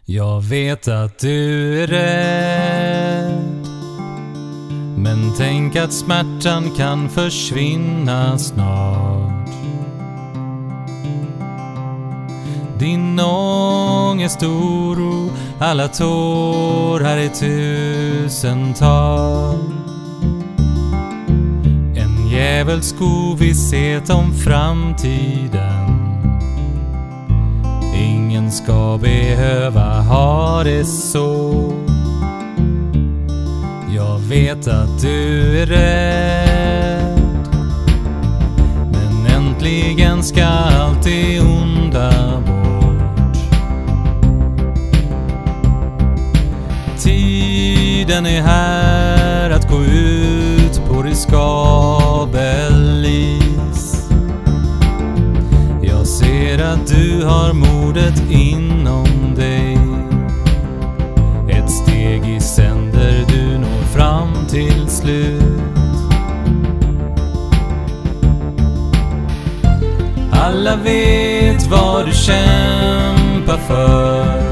Jag vet att du är rädd, men tänk att smärtan kan försvinna snart. Din ångest, oro, alla tår här i tusental. En djävulsk ovisshet om framtiden. Ingen ska behöva ha det så. Jag vet att du är rädd, men äntligen ska allt det onda bort. Tiden är här att gå ut på riskabel is. Jag ser att du har modet inom dig. Ett steg i sänder, du når fram till slut. Alla vet vad du kämpar för,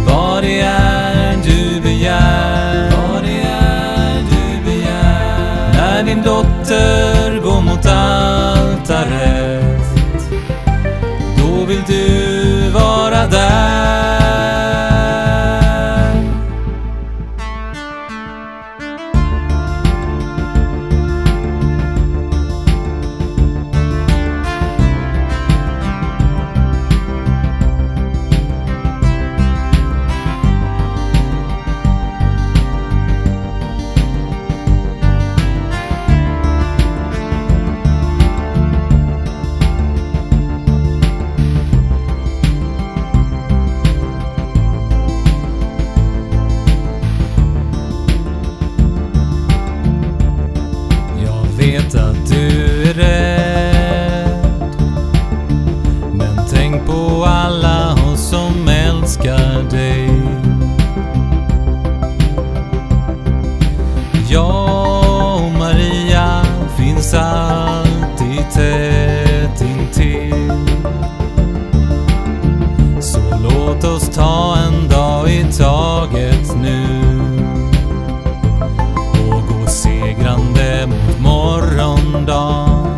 vad det är du begär, vad det är du begär. När din dotter går mot altaret, då vill du vara där. Vet att du är rädd, men tänk på alla oss som älskar dig. Jag och Maria finns alltid tätt intill. Så låt oss ta en dag i taget nu och gå segrande mot morgondagen.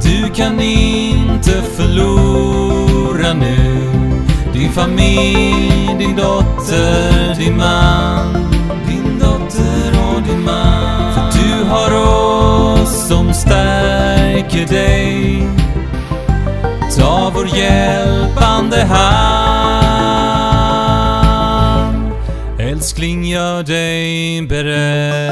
Du kan inte förlora nu din familj, din dotter, din man, din dotter och din man. För du har oss som stärker dig. Ta vår hjälpande hand. Älskling, gör dig beredd.